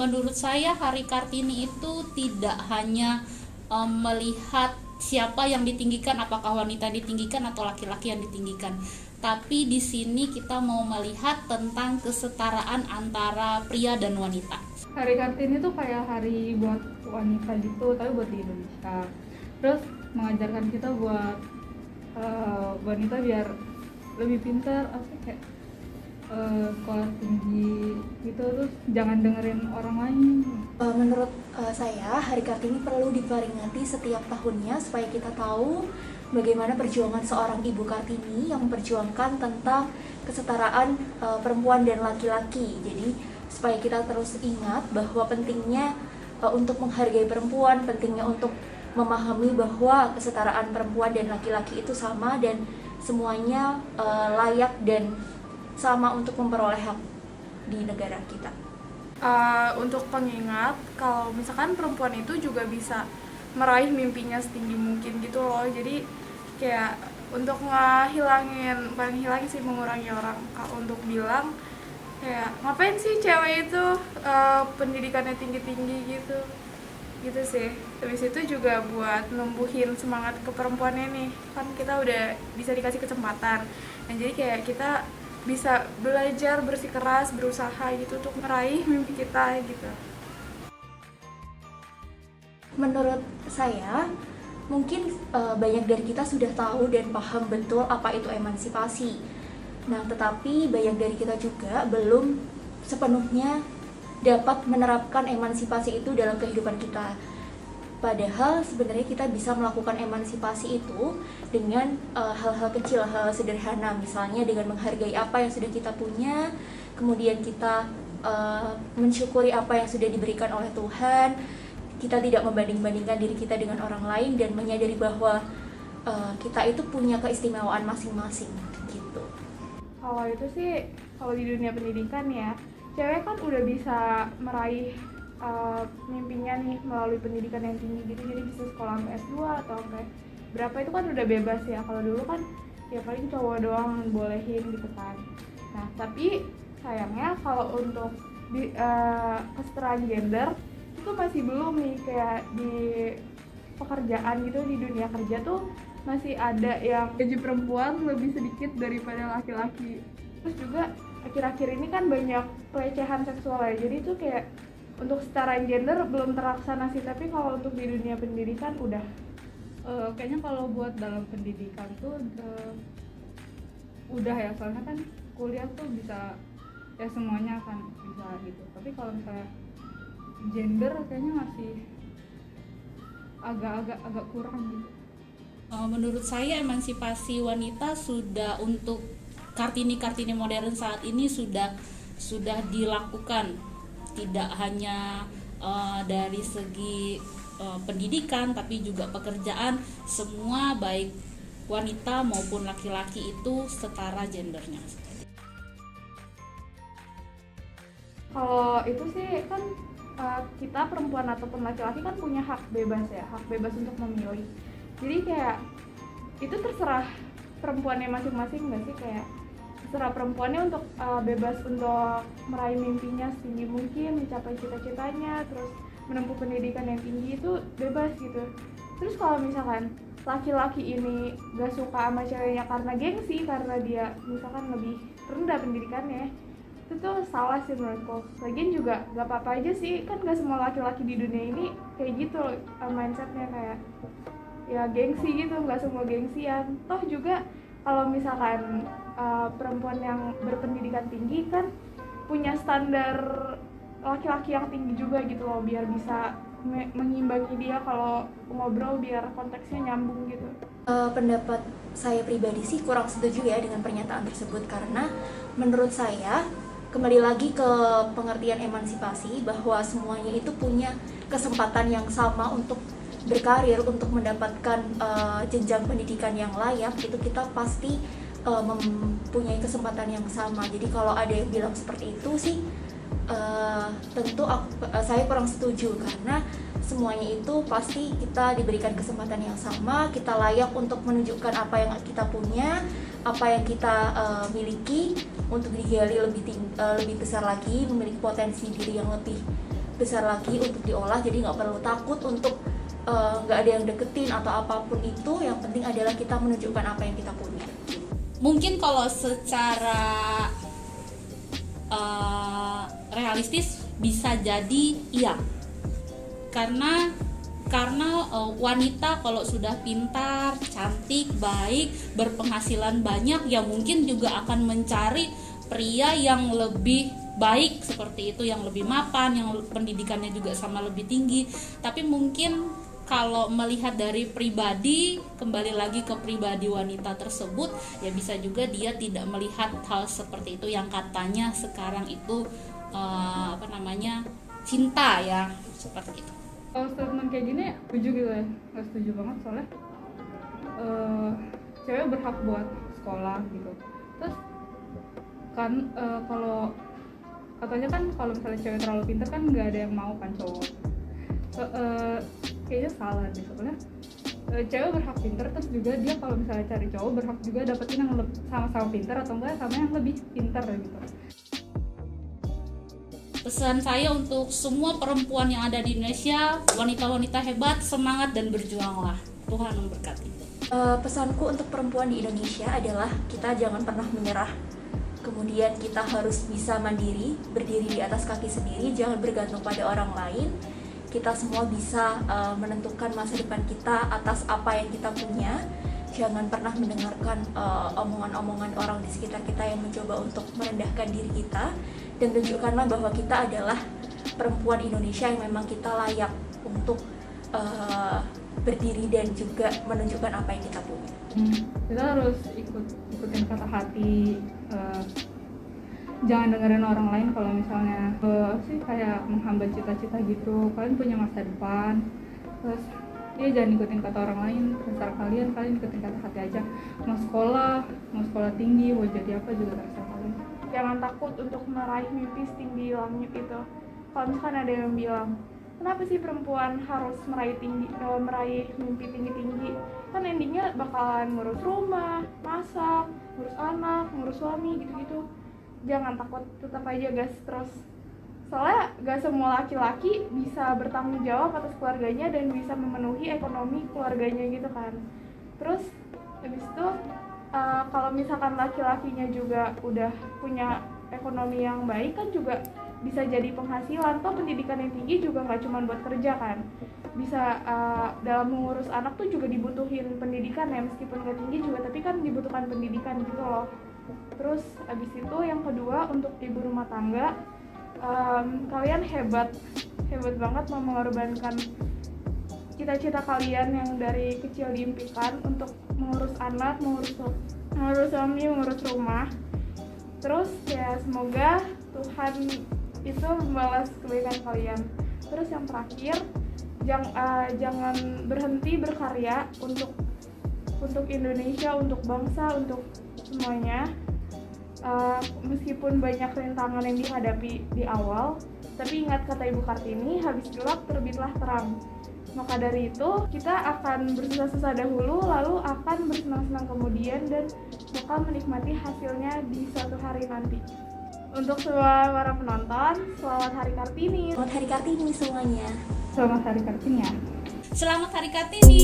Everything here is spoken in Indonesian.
Menurut saya Hari Kartini itu tidak hanya melihat siapa yang ditinggikan, apakah wanita ditinggikan atau laki-laki yang ditinggikan. Tapi di sini kita mau melihat tentang kesetaraan antara pria dan wanita. Hari Kartini itu kayak hari buat wanita gitu, tapi buat di Indonesia. Terus mengajarkan kita buat wanita biar lebih pintar, kayak sekolah tinggi gitu, terus jangan dengerin orang lain. Menurut saya, Hari Kartini perlu diperingati setiap tahunnya supaya kita tahu bagaimana perjuangan seorang Ibu Kartini yang memperjuangkan tentang kesetaraan perempuan dan laki-laki. Jadi supaya kita terus ingat bahwa pentingnya untuk menghargai perempuan, pentingnya untuk memahami bahwa kesetaraan perempuan dan laki-laki itu sama dan semuanya layak dan sama untuk memperoleh hak di negara kita. Untuk pengingat, kalau misalkan perempuan itu juga bisa meraih mimpinya setinggi mungkin gitu loh. Jadi kayak untuk mengurangi orang untuk bilang kayak ngapain sih cewek itu pendidikannya tinggi-tinggi gitu sih. Habis itu juga buat numbuhin semangat ke perempuannya nih, kan kita udah bisa dikasih kesempatan. Nah jadi kayak kita bisa belajar bersikeras, berusaha gitu untuk meraih mimpi kita gitu. Menurut saya, mungkin banyak dari kita sudah tahu dan paham betul apa itu emansipasi. Nah, tetapi banyak dari kita juga belum sepenuhnya dapat menerapkan emansipasi itu dalam kehidupan kita. Padahal sebenarnya kita bisa melakukan emansipasi itu dengan hal-hal kecil, hal sederhana, misalnya dengan menghargai apa yang sudah kita punya, kemudian kita mensyukuri apa yang sudah diberikan oleh Tuhan, kita tidak membanding-bandingkan diri kita dengan orang lain dan menyadari bahwa kita itu punya keistimewaan masing-masing gitu. Kalau itu sih, kalau di dunia pendidikan ya, cewek kan udah bisa meraih mimpinya nih melalui pendidikan yang tinggi gitu, jadi bisa sekolah sampai S2 atau sampai berapa itu kan udah bebas ya. Kalau dulu kan ya paling cowok doang bolehin gitu kan. Nah tapi sayangnya kalau untuk kesetaraan gender itu masih belum nih, kayak di pekerjaan gitu, di dunia kerja tuh masih ada yang gaji perempuan lebih sedikit daripada laki-laki. Terus juga akhir-akhir ini kan banyak pelecehan seksual ya, jadi itu kayak untuk kesetaraan gender belum terlaksana sih, tapi kalau untuk di dunia pendidikan udah. Kayaknya kalau buat dalam pendidikan tuh udah ya, soalnya kan kuliah tuh bisa ya semuanya kan bisa gitu. Tapi kalau misalnya gender kayaknya masih agak kurang gitu. Menurut saya emansipasi wanita sudah untuk Kartini modern saat ini sudah dilakukan, tidak hanya dari segi pendidikan tapi juga pekerjaan, semua baik wanita maupun laki-laki itu setara gendernya. Kalau itu sih kan kita perempuan ataupun laki-laki kan punya hak bebas ya, hak bebas untuk memilih. Jadi kayak itu terserah perempuannya masing-masing nggak sih, kayak terserah perempuannya untuk bebas untuk meraih mimpinya setinggi mungkin, mencapai cita-citanya, terus menempuh pendidikan yang tinggi, itu bebas gitu. Terus kalau misalkan laki-laki ini gak suka sama ceweknya karena gengsi, karena dia misalkan lebih rendah pendidikannya, itu tuh salah sih menurutku. Lagian juga gak apa-apa aja sih, kan gak semua laki-laki di dunia ini kayak gitu mindsetnya, kayak ya gengsi gitu, gak semua gengsian. Toh juga kalau misalkan perempuan yang berpendidikan tinggi kan punya standar laki-laki yang tinggi juga gitu loh, biar bisa mengimbangi dia kalau ngobrol, biar konteksnya nyambung gitu. Pendapat saya pribadi sih kurang setuju ya dengan pernyataan tersebut, karena menurut saya kembali lagi ke pengertian emansipasi bahwa semuanya itu punya kesempatan yang sama untuk berkarir, untuk mendapatkan jenjang pendidikan yang layak. Itu kita pasti mempunyai kesempatan yang sama. Jadi kalau ada yang bilang seperti itu sih tentu saya kurang setuju, karena semuanya itu pasti kita diberikan kesempatan yang sama, kita layak untuk menunjukkan apa yang kita punya, apa yang kita miliki, untuk digali lebih besar lagi, memiliki potensi diri yang lebih besar lagi untuk diolah, jadi nggak perlu takut untuk nggak ada yang deketin atau apapun itu. Yang penting adalah kita menunjukkan apa yang kita punya. Mungkin kalau secara realistis bisa jadi iya, karena wanita kalau sudah pintar, cantik, baik, berpenghasilan banyak, ya mungkin juga akan mencari pria yang lebih baik seperti itu, yang lebih mapan, yang pendidikannya juga sama lebih tinggi. Tapi mungkin kalau melihat dari pribadi, kembali lagi ke pribadi wanita tersebut, ya bisa juga dia tidak melihat hal seperti itu yang katanya sekarang itu cinta ya, seperti itu. Kalau statement kayak gini setuju gitu ya, nggak setuju banget soalnya cewek berhak buat sekolah gitu. Terus kan kalau katanya kan kalau misalnya cewek terlalu pintar kan nggak ada yang mau kan cowok. Kayaknya salah deh soalnya. Cewek berhak pintar, terus juga dia kalau misalnya cari cowok berhak juga dapetin yang sama-sama pintar atau enggak sama yang lebih pintar gitu. Pesan saya untuk semua perempuan yang ada di Indonesia, wanita-wanita hebat, semangat dan berjuanglah. Tuhan memberkati. Pesanku untuk perempuan di Indonesia adalah kita jangan pernah menyerah. Kemudian kita harus bisa mandiri, berdiri di atas kaki sendiri, jangan bergantung pada orang lain. Kita semua bisa menentukan masa depan kita atas apa yang kita punya. Jangan pernah mendengarkan omongan-omongan orang di sekitar kita yang mencoba untuk merendahkan diri kita. Dan tunjukkanlah bahwa kita adalah perempuan Indonesia yang memang kita layak untuk berdiri dan juga menunjukkan apa yang kita punya. Kita harus ikutin kata hati, jangan dengerin orang lain kalau misalnya kayak menghambat cita-cita gitu. Kalian punya masa depan, terus jangan ikutin kata orang lain. Terserah kalian ikutin kata hati aja. Mau sekolah tinggi, mau jadi apa juga terserah kalian. Jangan takut untuk meraih mimpi setinggi langit itu. Kalau misalkan ada yang bilang, kenapa sih perempuan harus meraih mimpi tinggi-tinggi? Kan endingnya bakalan ngurus rumah, masak, ngurus anak, ngurus suami gitu-gitu. Jangan takut, tetap aja gas terus. Soalnya gak semua laki-laki bisa bertanggung jawab atas keluarganya dan bisa memenuhi ekonomi keluarganya gitu kan. Terus habis itu kalau misalkan laki-lakinya juga udah punya ekonomi yang baik kan juga bisa jadi penghasilan. Toh pendidikan yang tinggi juga nggak cuma buat kerja kan, bisa dalam mengurus anak tuh juga dibutuhin pendidikan ya, meskipun nggak tinggi juga tapi kan dibutuhkan pendidikan gitu loh. Terus abis itu yang kedua untuk ibu rumah tangga, kalian hebat banget mau mengorbankan cita-cita kalian yang dari kecil diimpikan untuk mengurus anak, mengurus suami, mengurus rumah. Terus ya semoga Tuhan itu membalas kebaikan kalian. Terus yang terakhir, jangan berhenti berkarya untuk Indonesia, untuk bangsa, untuk semuanya. Meskipun banyak rintangan yang dihadapi di awal, tapi ingat kata Ibu Kartini, habis gelap terbitlah terang. Maka dari itu kita akan bersusah-susah dahulu, lalu akan bersenang-senang kemudian dan bakal menikmati hasilnya di suatu hari nanti. Untuk semua para penonton, selamat Hari Kartini. Selamat Hari Kartini semuanya. Selamat Hari Kartini ya. Selamat Hari Kartini.